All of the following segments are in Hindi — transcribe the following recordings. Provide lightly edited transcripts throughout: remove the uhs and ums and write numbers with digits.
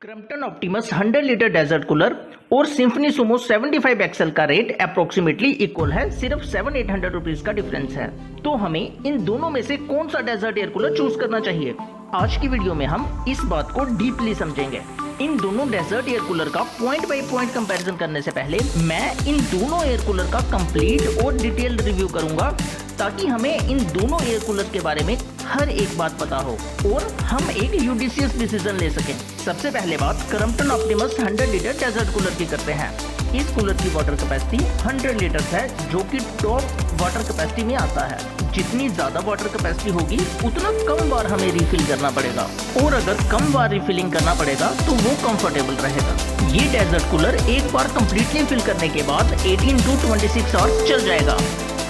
Crompton Optimus 100 litre desert cooler और सिम्फनी सुमो 75 एक्सएल का रेट अप्रोक्सीमेटली इक्वल है, सिर्फ 700-800 रुपीज का डिफरेंस है। तो हमें इन दोनों में से कौन सा डेजर्ट एयर कूलर चूज करना चाहिए, आज की वीडियो में हम इस बात को डीपली समझेंगे। इन दोनों डेजर्ट एयर कूलर का पॉइंट बाय पॉइंट कंपैरिजन करने से पहले मैं इन दोनों एयर कूलर का कंप्लीट और डिटेल्ड रिव्यू करूंगा, ताकि हमें इन दोनों एयर कूलर के बारे में हर एक बात पता हो और हम एक यूडिशियस डिसीजन ले सकें। सबसे पहले बात Crompton Optimus 100 litre desert cooler की करते हैं। इस कूलर की वाटर कैपेसिटी 100 लीटर है, जो कि टॉप वाटर कैपेसिटी में आता है। जितनी ज्यादा वाटर कैपेसिटी होगी उतना कम बार हमें रिफिल करना पड़ेगा, और अगर कम बार रिफिलिंग करना पड़ेगा तो वो कंफर्टेबल रहेगा। ये डेजर्ट कूलर एक बार कंप्लीटली फिल करने के बाद 18 to 26 आवर्स चल जाएगा।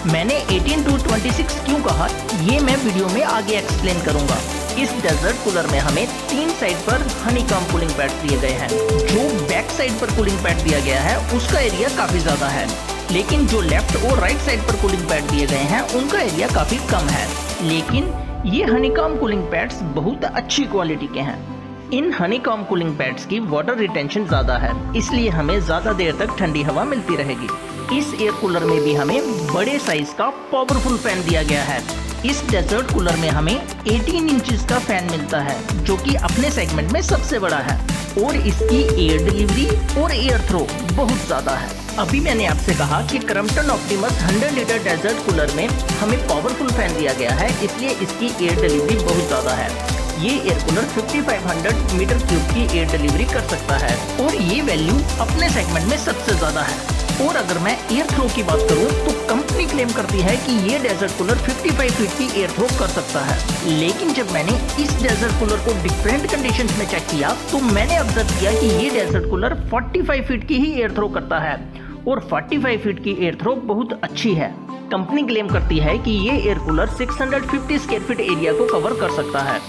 मैंने 18 to 26 क्यों कहा, ये मैं वीडियो में आगे एक्सप्लेन करूंगा। इस डेजर्ट कूलर में हमें 3 साइड पर हनीकॉम्ब कूलिंग पैड्स दिए गए हैं। जो बैक साइड पर कूलिंग पैड दिया गया है उसका एरिया काफी ज्यादा है, लेकिन जो लेफ्ट और राइट साइड पर कूलिंग पैड दिए गए हैं उनका एरिया काफी कम है। लेकिन ये हनीकॉम्ब कूलिंग पैड्स बहुत अच्छी क्वालिटी के हैं। इन हनीकॉम्ब कूलिंग पैड्स की वाटर रिटेंशन ज्यादा है, इसलिए हमें ज्यादा देर तक ठंडी हवा मिलती रहेगी। इस एयर कूलर में भी हमें बड़े साइज का पावरफुल फैन दिया गया है। इस डेजर्ट कूलर में हमें 18 इंचेस का फैन मिलता है, जो कि अपने सेगमेंट में सबसे बड़ा है, और इसकी एयर डिलीवरी और एयर थ्रो बहुत ज्यादा है। अभी मैंने आपसे कहा कि Crompton Optimus 100 litre desert cooler में हमें पावरफुल फैन दिया गया है, इसलिए इसकी एयर डिलीवरी बहुत ज्यादा है। ये एयर कूलर 5500 मीटर क्यूब की एयर डिलीवरी कर सकता है, और ये वैल्यू अपने सेगमेंट में सबसे ज्यादा है। और अगर मैं एयर थ्रो की बात करूं तो कंपनी क्लेम करती है कि ये डेजर्ट कूलर 55 फीट की एयर थ्रो कर सकता है, लेकिन जब मैंने इस डेजर्ट कूलर को डिफरेंट कंडीशंस में चेक किया तो मैंने ऑब्जर्व किया कि ये डेजर्ट कूलर 45 फीट की ही एयर थ्रो करता है, और 45 फीट की एयर थ्रो बहुत अच्छी है। कंपनी क्लेम करती है कि ये air cooler 650 square feet area को कवर कर सकता है,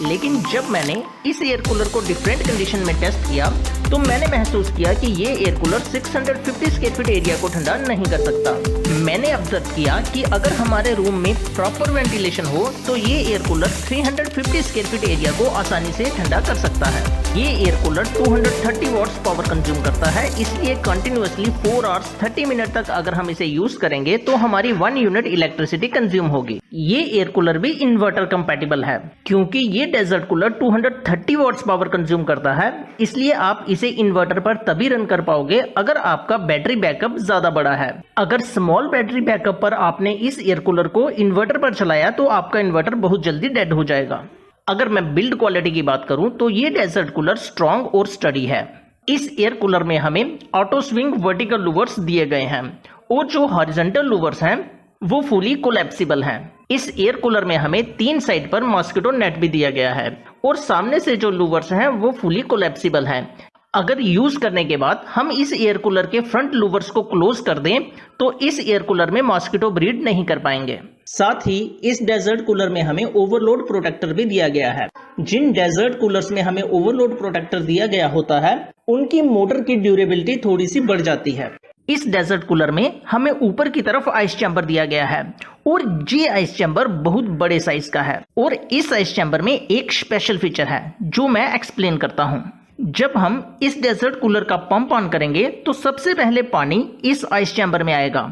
लेकिन जब मैंने इस एयर कूलर को डिफरेंट कंडीशन में टेस्ट किया तो मैंने महसूस किया कि ये air cooler 650 square feet area को ठंडा नहीं कर सकता। मैंने ऑब्जर्व किया कि अगर हमारे रूम में प्रॉपर वेंटिलेशन हो तो ये air cooler 350 square feet area को आसानी से ठंडा कर सकता है। ये air cooler 230 watts power consume करता है, इसलिए कंटिन्यूअसली 4 आवर्स 30 मिनट तक अगर हम इसे यूज करेंगे तो हमारी 1 यूनिट इलेक्ट्रिसिटी कंज्यूम होगी। ये एयर कूलर भी इन्वर्टर कंपैटिबल है, क्योंकि ये desert cooler 230 watts power consume करता है, इसलिए आप इसे इन्वर्टर पर तभी रन कर पाओगे अगर आपका बैटरी बैकअप ज्यादा बड़ा है। अगर स्मॉल बैटरी बैकअप पर आपने इस एयर कूलर को इन्वर्टर पर चलाया तो आपका इन्वर्टर बहुत जल्दी डेड हो जाएगा। अगर मैं बिल्ड क्वालिटी की बात करूं तो ये डेजर्ट कूलर स्ट्रॉन्ग और स्टडी है। इस एयर कूलर में हमें ऑटो स्विंग वर्टिकल लूवर्स दिए गए हैं, और जो हॉरिजॉन्टल लूवर्स हैं वो फुली कोलैप्सिबल हैं। इस एयर कूलर में हमें 3 साइड पर मॉस्किटो नेट भी दिया गया है, और सामने से जो लूवर्स हैं वो फुली कोलैप्सिबल हैं। अगर यूज करने के बाद हम इस एयर कूलर के फ्रंट लूवर्स को क्लोज कर दें तो इस एयर कूलर में मॉस्किटो ब्रीड नहीं कर पाएंगे। साथ ही इस डेजर्ट कूलर में हमें ओवरलोड प्रोटेक्टर भी दिया गया है। जिन डेजर्ट कूलर्स में हमें ओवरलोड प्रोटेक्टर दिया गया होता है उनकी मोटर की ड्यूरेबिलिटी थोड़ी सी बढ़ जाती है। इस डेजर्ट कूलर में हमें ऊपर की तरफ आइस चैम्बर दिया गया है, और ये आइस चैम्बर बहुत बड़े साइज का है। और इस आइस चैम्बर में एक स्पेशल फीचर है जो मैं एक्सप्लेन करता हूँ। जब हम इस डेजर्ट कूलर का पंप ऑन करेंगे तो सबसे पहले पानी इस आइस चैम्बर में आएगा,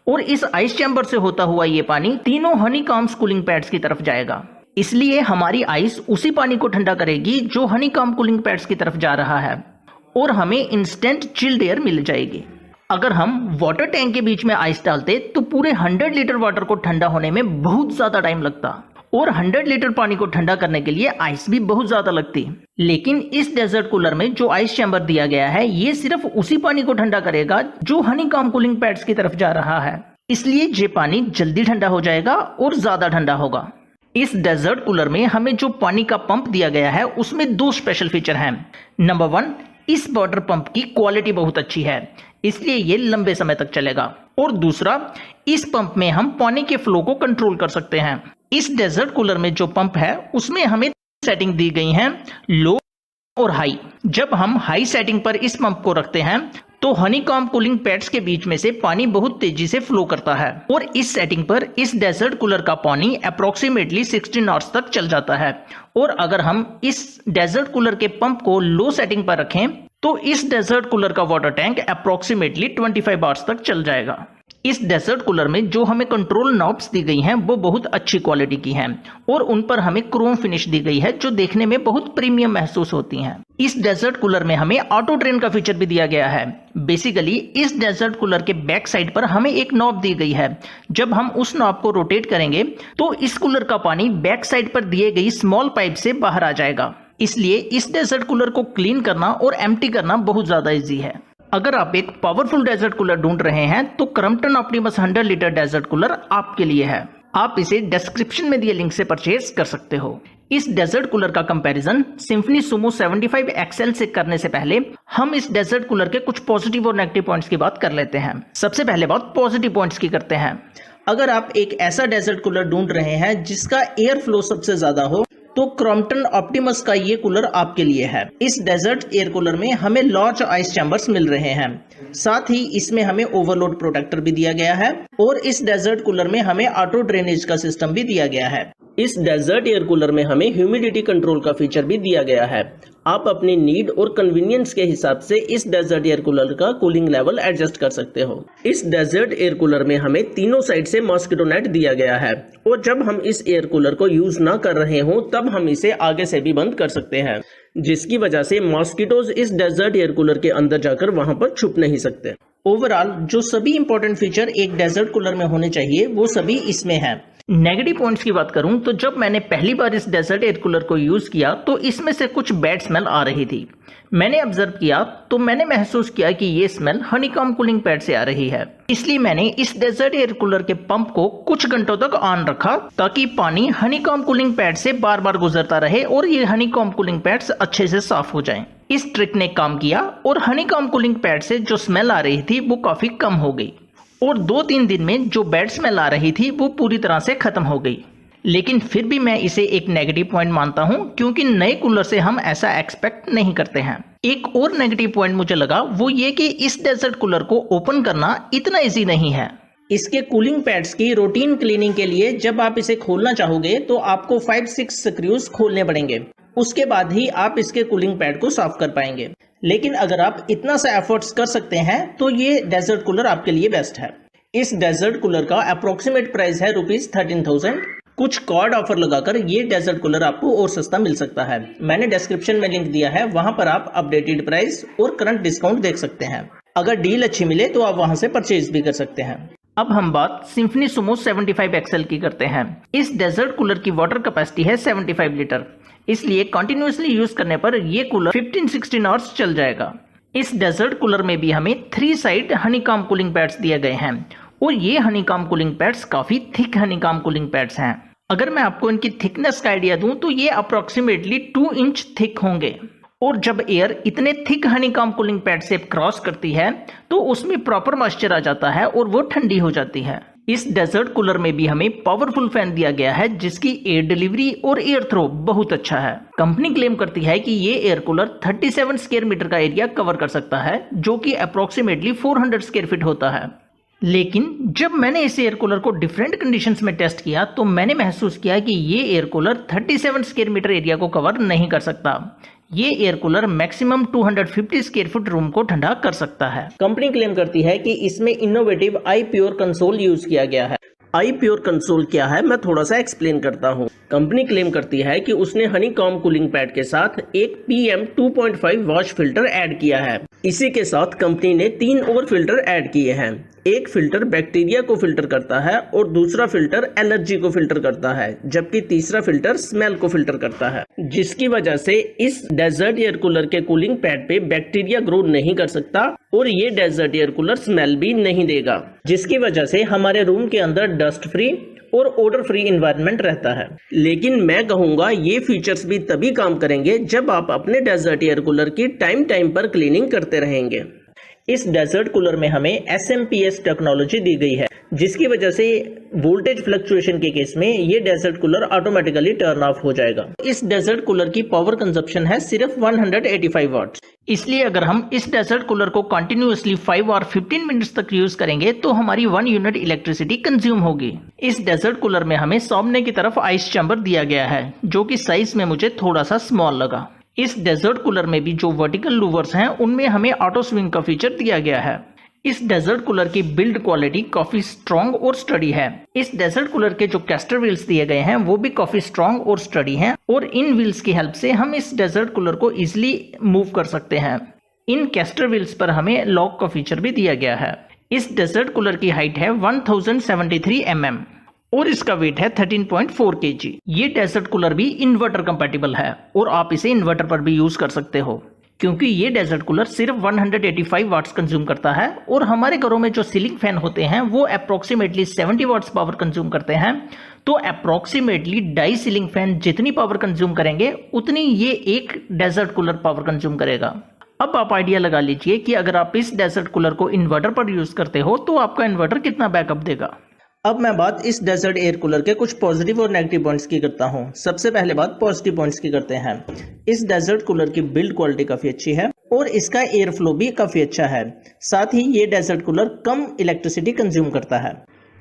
और इस आइस चैम्बर से होता हुआ ये पानी तीनों हनीकॉम्ब कूलिंग पैड्स की तरफ जाएगा। इसलिए हमारी आइस उसी पानी को ठंडा करेगी जो हनीकॉम्ब कूलिंग पैड्स की तरफ जा रहा है, और हमें इंस्टेंट चिल्ड एयर मिल जाएगी। अगर हम वाटर टैंक के बीच में आइस डालते तो पूरे 100 लीटर वाटर को ठंडा होने में बहुत ज्यादा टाइम लगता, और 100 लीटर पानी को ठंडा करने के लिए आइस भी बहुत ज्यादा लगती। लेकिन इस डेजर्ट कूलर में जो आइस चैम्बर दिया गया है ये सिर्फ उसी पानी को ठंडा करेगा जो हनीकॉम्ब कूलिंग पैड्स की तरफ जा रहा है, इसलिए ये पानी जल्दी ठंडा हो जाएगा और ज्यादा ठंडा होगा। इस डेजर्ट कूलर में हमें जो पानी का पंप दिया गया है उसमें 2 स्पेशल फीचर हैं। नंबर 1, इस वाटर पंप की क्वालिटी बहुत अच्छी है, इसलिए ये लंबे समय तक चलेगा। और दूसरा, इस पंप में हम पानी के फ्लो को कंट्रोल कर सकते हैं। इस डेजर्ट कूलर में जो पंप है उसमें हमें सेटिंग दी गई हैं, लो और हाई। जब हम हाई सेटिंग पर इस पंप को रखते हैं तो हनीकॉम्ब कूलिंग पैड्स के बीच में से पानी बहुत तेजी से फ्लो करता है और इस सेटिंग पर इस डेजर्ट कूलर का पानी अप्रोक्सीमेटली 16 नॉट्स तक चल जाता है। और अगर हम इस डेजर्ट कूलर के पंप को लो सेटिंग पर रखें तो इस डेजर्ट कूलर का वाटर टैंक अप्रोक्सीमेटली 25 आवर्स तक चल जाएगा। इस डेजर्ट कूलर में जो हमें कंट्रोल नॉब्स दी गई हैं वो बहुत अच्छी क्वालिटी की हैं और उन पर हमें क्रोम फिनिश दी गई है जो देखने में बहुत प्रीमियम महसूस होती हैं। इस डेजर्ट कूलर में हमें ऑटो ड्रेन का फीचर भी दिया गया है। बेसिकली इस डेजर्ट कूलर के बैक साइड पर हमें एक नॉब दी गई है। जब हम उस नॉब को रोटेट करेंगे तो इस कूलर का पानी बैक साइड पर दिए गई स्मॉल पाइप से बाहर आ जाएगा। इसलिए इस डेजर्ट कूलर को क्लीन करना और एम्प्टी करना बहुत ज्यादा इजी है। अगर आप एक पावरफुल डेजर्ट कूलर ढूंढ रहे हैं तो Crompton Optimus 100 litre desert cooler आपके लिए है। आप इसे डिस्क्रिप्शन में दिए लिंक से परचेज कर सकते हो। इस डेजर्ट कूलर का कंपैरिजन सिम्फनी सुमो 75 एक्सएल से करने से पहले हम इस डेजर्ट कूलर के कुछ पॉजिटिव और नेगेटिव पॉइंट्स की बात कर लेते हैं। सबसे पहले बात पॉजिटिव पॉइंट्स की करते हैं। अगर आप एक ऐसा डेजर्ट कूलर ढूंढ रहे हैं जिसका एयर फ्लो सबसे ज्यादा हो तो क्रॉम्पटन ऑप्टिमस का ये कूलर आपके लिए है। इस डेजर्ट एयर कूलर में हमें लार्ज आइस चैम्बर्स मिल रहे हैं, साथ ही इसमें हमें ओवरलोड प्रोटेक्टर भी दिया गया है और इस डेजर्ट कूलर में हमें ऑटो ड्रेनेज का सिस्टम भी दिया गया है। इस डेजर्ट एयर कूलर में हमें ह्यूमिडिटी कंट्रोल का फीचर भी दिया गया है। आप अपनी नीड और कन्वीनियंस के हिसाब से इस डेजर्ट एयर कूलर का कूलिंग लेवल एडजस्ट कर सकते हो। इस डेजर्ट एयर कूलर में हमें तीनों साइड से मॉस्किटो नेट दिया गया है और जब हम इस एयर कूलर को यूज ना कर रहे हो तब हम इसे आगे से भी बंद कर सकते हैं, जिसकी वजह से मॉस्किटोज इस डेजर्ट एयर कूलर के अंदर जाकर वहां पर छुप नहीं सकते। ओवरऑल जो सभी इंपॉर्टेंट फीचर एक डेजर्ट कूलर में होने चाहिए वो सभी इसमें है। नेगेटिव पॉइंट्स की बात करूं तो जब मैंने पहली बार इस डेजर्ट एयर कूलर को यूज किया तो इसमें से कुछ बैड स्मेल आ रही थी। मैंने ऑब्जर्व किया तो मैंने महसूस किया कि ये स्मेल हनीकॉम्ब कूलिंग पैड से आ रही है। इसलिए मैंने इस डेजर्ट एयर कूलर के पंप को कुछ घंटों तक ऑन रखा ताकि पानी हनीकॉम्ब कूलिंग पैड से बार बार गुजरता रहे और ये हनीकॉम्ब कूलिंग पैड्स अच्छे से साफ हो जाएं। इस ट्रिक ने काम किया और हनीकॉम्ब कूलिंग पैड से जो स्मेल आ रही थी वो काफी कम हो गई और 2-3 दिन में जो बैड स्मेल आ रही थी वो पूरी तरह से खत्म हो गई। लेकिन फिर भी मैं इसे एक नेगेटिव पॉइंट मानता हूं क्योंकि नए कूलर से हम ऐसा एक्सपेक्ट नहीं करते हैं। एक और नेगेटिव पॉइंट मुझे लगा वो ये कि इस डेजर्ट कूलर को ओपन करना इतना इजी नहीं है। इसके कूलिंग पैड्स की रूटीन क्लीनिंग के लिए जब आप इसे खोलना चाहोगे तो आपको 5-6 स्क्रूज खोलने पड़ेंगे, उसके बाद ही आप इसके कूलिंग पैड को साफ कर पाएंगे। लेकिन अगर आप इतना सा एफर्ट्स कर सकते हैं तो ये डेजर्ट कूलर आपके लिए बेस्ट है। इस डेजर्ट कूलर का अप्रोक्सीमेट प्राइस है ₹13,000। कुछ कॉर्ड ऑफर लगाकर ये डेजर्ट कूलर आपको और सस्ता मिल सकता है। मैंने डिस्क्रिप्शन में लिंक दिया है, वहां पर आप अपडेटेड प्राइस और करंट डिस्काउंट देख सकते हैं। अगर डील अच्छी मिले तो आप वहां से परचेज भी कर सकते हैं। अब हम बात सिम्फनी सुमो 75 एक्सएल की करते हैं। इस डेजर्ट कूलर की वाटर कैपेसिटी है 75 लीटर, इसलिए कंटिन्यूअसली यूज करने पर ये कूलर 15-16 आवर्स चल जाएगा। इस डेजर्ट कूलर में भी हमें 3 साइड हनीकॉम्ब कूलिंग पैड्स दिए गए हैं और ये हनीकॉम्ब कूलिंग पैड्स काफी थिक हनीकॉम्ब कूलिंग पैड्स हैं। अगर मैं आपको इनकी थिकनेस का आइडिया दूं तो ये अप्रोक्सीमेटली 2 इंच थिक होंगे और जब एयर इतने थिक हनीकॉम्ब कूलिंग पैड से क्रॉस करती है तो उसमें प्रॉपर मॉइस्चर आ जाता है और वो ठंडी हो जाती है। इस डेजर्ट कूलर में भी हमें पावरफुल फैन दिया गया है जिसकी एयर डिलीवरी और एयर थ्रो बहुत अच्छा है। कंपनी क्लेम करती है कि ये एयर कूलर 37 स्क्वायर मीटर का एरिया कवर कर सकता है जो कि अप्रोक्सीमेटली 400 स्क्वायर फीट होता है। लेकिन जब मैंने इस एयर कूलर को डिफरेंट कंडीशंस में टेस्ट किया तो मैंने महसूस किया कि ये air cooler 37 square metre area को कवर नहीं कर सकता। ये air cooler maximum 250 square foot room को ठंडा कर सकता है। कंपनी क्लेम करती है कि इसमें इनोवेटिव आई प्योर कंसोल यूज किया गया है। आई प्योर कंसोल क्या है मैं थोड़ा सा एक्सप्लेन करता हूँ। कंपनी क्लेम करती है कि उसने हनीकॉम्ब कूलिंग पैड के साथ एक PM 2.5 वॉश फिल्टर ऐड किया है। इसी के साथ कंपनी ने 3 और फिल्टर ऐड किए हैं। एक फिल्टर बैक्टीरिया को फिल्टर करता है और दूसरा फिल्टर एलर्जी को फिल्टर करता है, जबकि तीसरा फिल्टर स्मेल को फिल्टर करता है, जिसकी वजह से इस डेजर्ट एयर कूलर के कूलिंग पैड पे बैक्टीरिया ग्रो नहीं कर सकता और ये डेजर्ट एयर कूलर स्मेल भी नहीं देगा, जिसकी वजह से हमारे रूम के अंदर डस्ट फ्री और ओडर फ्री एनवायरनमेंट रहता है। लेकिन मैं कहूंगा ये फीचर्स भी तभी काम करेंगे जब आप अपने डेजर्ट एयर कूलर की टाइम पर क्लीनिंग करते रहेंगे। इस डेजर्ट कूलर में हमें SMPS टेक्नोलॉजी दी गई है जिसकी वजह से वोल्टेज फ्लक्चुएशन के केस में ये desert cooler automatically turn off हो जाएगा। इस डेजर्ट कूलर की पावर कंजप्शन है सिर्फ 185 वाट्स। इसलिए अगर हम इस डेजर्ट कूलर को कंटिन्यूअसली 5 और 15 मिनट्स तक यूज करेंगे तो हमारी 1 यूनिट इलेक्ट्रिसिटी कंज्यूम होगी। इस डेजर्ट कूलर में हमें सामने की तरफ आइस चैम्बर दिया गया है, जो कि साइज में मुझे थोड़ा सा स्मॉल लगा। इस डेजर्ट कूलर में भी जो वर्टिकल लूवर्स हैं उनमें हमें ऑटो स्विंग का फीचर दिया गया है। इस डेजर्ट कूलर की बिल्ड क्वालिटी काफी स्ट्रॉन्ग और स्टडी है। इस डेजर्ट कूलर के जो कैस्टर व्हील्स दिए गए हैं वो भी काफी स्ट्रॉन्ग और स्टडी हैं और इन व्हील्स की हेल्प से हम इस डेजर्ट कूलर को इजीली मूव कर सकते हैं। इन कैस्टर व्हील्स पर हमें लॉक का फीचर भी दिया गया है। इस डेजर्ट कूलर की हाइट है 1073 mm और इसका वेट है 13.4 kg। ये डेजर्ट कूलर भी इन्वर्टर कंपैटिबल है और आप इसे इन्वर्टर पर भी यूज कर सकते हो, क्योंकि ये डेजर्ट कूलर सिर्फ 185 वाट्स कंज्यूम करता है और हमारे घरों में जो सीलिंग फैन होते हैं वो अप्रोक्सीमेटली 70 वाट्स पावर कंज्यूम करते हैं। तो अप्रोक्सीमेटली डाई सीलिंग फैन जितनी पावर कंज्यूम करेंगे उतनी ये एक डेजर्ट कूलर पावर कंज्यूम करेगा। अब आप आइडिया लगा लीजिए कि अगर आप इस डेजर्ट कूलर को इन्वर्टर पर यूज करते हो तो आपका इन्वर्टर कितना बैकअप देगा। अब मैं बात इस डेजर्ट एयर कूलर के कुछ पॉजिटिव और नेगेटिव पॉइंट्स की करता हूं। सबसे पहले बात पॉजिटिव पॉइंट्स की करते हैं। इस डेजर्ट कूलर की बिल्ड क्वालिटी काफी अच्छी है और इसका एयर फ्लो भी काफी अच्छा है। साथ ही ये डेजर्ट कूलर कम इलेक्ट्रिसिटी कंज्यूम करता है।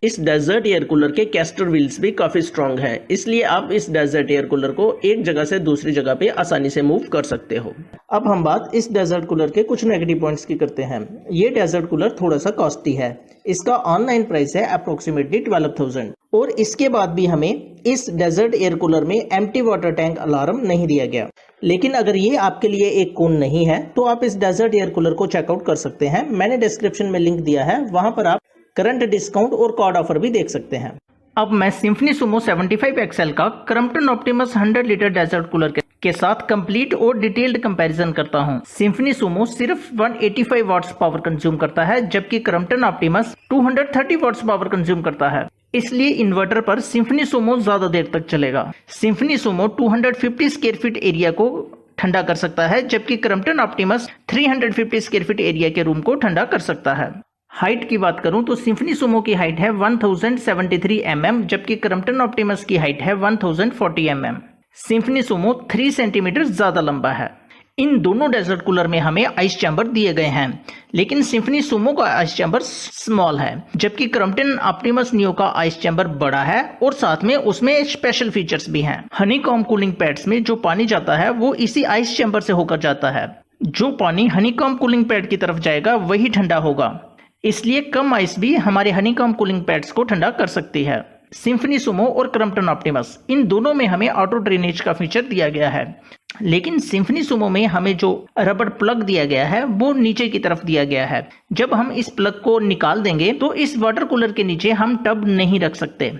इस डेजर्ट एयर कूलर के कैस्टर व्हील्स भी काफी स्ट्रॉन्ग है, इसलिए आप इस डेजर्ट एयर कूलर को एक जगह से दूसरी जगह पे आसानी से मूव कर सकते हो। अब हम बात इस डेजर्ट कूलर के कुछ नेगेटिव पॉइंट्स की करते हैं। ये डेजर्ट कूलर थोड़ा सा कॉस्टली है। इसका ऑनलाइन प्राइस है अप्रोक्सीमेटली 12,000 और इसके बाद भी हमें इस डेजर्ट एयर कूलर में एम्प्टी वाटर टैंक अलार्म नहीं दिया गया। लेकिन अगर ये आपके लिए एक कौन नहीं है तो आप इस डेजर्ट एयर कूलर को चेकआउट कर सकते हैं। मैंने डिस्क्रिप्शन में लिंक दिया है, वहां पर आप करंट डिस्काउंट और कार्ड ऑफर भी देख सकते हैं। अब मैं सिम्फनी सुमो 75 XL का Crompton Optimus 100 litre desert cooler के साथ कंप्लीट और डिटेल्ड कंपैरिजन करता हूं। सिम्फनी सुमो सिर्फ 185 वाट्स पावर कंज्यूम करता है, जबकि Crompton Optimus 230 watts power consume करता है। इसलिए इन्वर्टर पर सिम्फनी सुमो ज्यादा देर तक चलेगा। Symphony Sumo 250 square feet area को ठंडा कर सकता है, जबकि Crompton Optimus 350 square feet area के रूम को ठंडा कर सकता है। हाइट की बात करूं तो सिम्फनी सुमो की हाइट है 1073 mm, जबकि क्रम्पटन ऑप्टिमस की हाइट है 1040 mm। सिम्फनी सुमो 3 सेंटीमीटर ज्यादा लंबा है। इन दोनों डेजर्ट कूलर में हमें आइस चैम्बर दिए गए हैं, लेकिन सिम्फनी सुमो का आइस चैम्बर स्मॉल है, जबकि क्रम्पटन ऑप्टिमस नियो का आइस चैम्बर बड़ा है और साथ में उसमें स्पेशल फीचर्स भी हैं। हनीकॉम्ब कूलिंग पैड्स में जो पानी जाता है वो इसी आइस चैम्बर से होकर जाता है। जो पानी हनीकॉम्ब कूलिंग पैड की तरफ जाएगा वही ठंडा होगा, इसलिए कम आइस भी हमारे हनीकॉम्ब कूलिंग पैड्स को ठंडा कर सकती है। सिम्फनी सुमो और क्रम्पटन ऑप्टिमस इन दोनों में हमें ऑटो ड्रेनेज का फीचर दिया गया है, लेकिन सिम्फनी सुमो में हमें जो रबर प्लग दिया गया है वो नीचे की तरफ दिया गया है। जब हम इस प्लग को निकाल देंगे तो इस वाटर कूलर के नीचे हम टब नहीं रख सकते,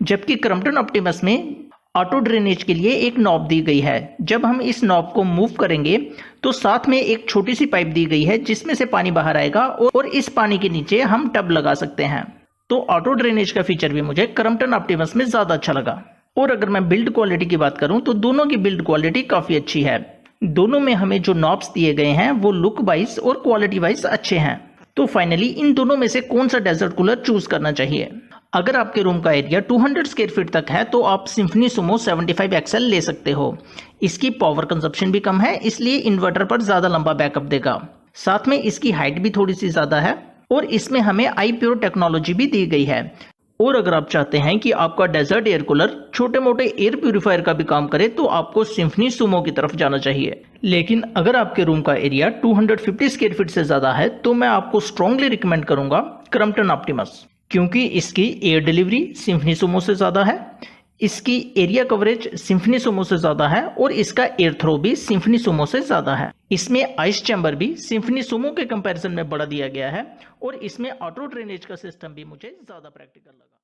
जबकि क्रम्पटन ऑप्टिमस में ऑटो ड्रेनेज के लिए एक नॉब दी गई है। जब हम इस नॉब को मूव करेंगे तो साथ में एक छोटी सी पाइप दी गई है जिसमें से पानी बाहर आएगा और इस पानी के नीचे हम टब लगा सकते हैं। तो ऑटो ड्रेनेज का फीचर भी मुझे क्रम्पटन ऑप्टिमस में ज्यादा अच्छा लगा। और अगर मैं बिल्ड क्वालिटी की बात करूं तो दोनों की बिल्ड क्वालिटी काफी अच्छी है। दोनों में हमें जो नॉब्स दिए गए हैं वो लुक वाइज और क्वालिटी वाइज अच्छे हैं। तो फाइनली इन दोनों में से कौन सा डेजर्ट कूलर चूज करना चाहिए? अगर आपके रूम का एरिया 200 स्क्वायर फीट तक है तो आप सिम्फनी सुमो 75 XL ले सकते हो। इसकी पावर कंजप्शन भी कम है, इसलिए इन्वर्टर पर ज्यादा लंबा बैकअप देगा। साथ में इसकी हाइट भी थोड़ी सी ज्यादा है और इसमें हमें आई प्योर टेक्नोलॉजी भी दी गई है। और अगर आप चाहते हैं कि आपका डेजर्ट एयर कूलर छोटे मोटे एयर प्यूरिफायर का भी काम करे तो आपको सिम्फनी सुमो की तरफ जाना चाहिए। लेकिन अगर आपके रूम का एरिया 250 स्क्वायर फीट से ज्यादा है तो मैं आपको स्ट्रांगली रिकमेंड करूंगा क्रम्पटन ऑप्टिमस, क्योंकि इसकी एयर डिलीवरी सिम्फनी सुमो से ज्यादा है, इसकी एरिया कवरेज सिम्फनी सुमो से ज्यादा है और इसका एयर थ्रो भी सिम्फनी सुमो से ज्यादा है। इसमें आइस चैम्बर भी सिम्फनी सुमो के कंपैरिजन में बड़ा दिया गया है और इसमें ऑटो ड्रेनेज का सिस्टम भी मुझे ज्यादा प्रैक्टिकल लगा।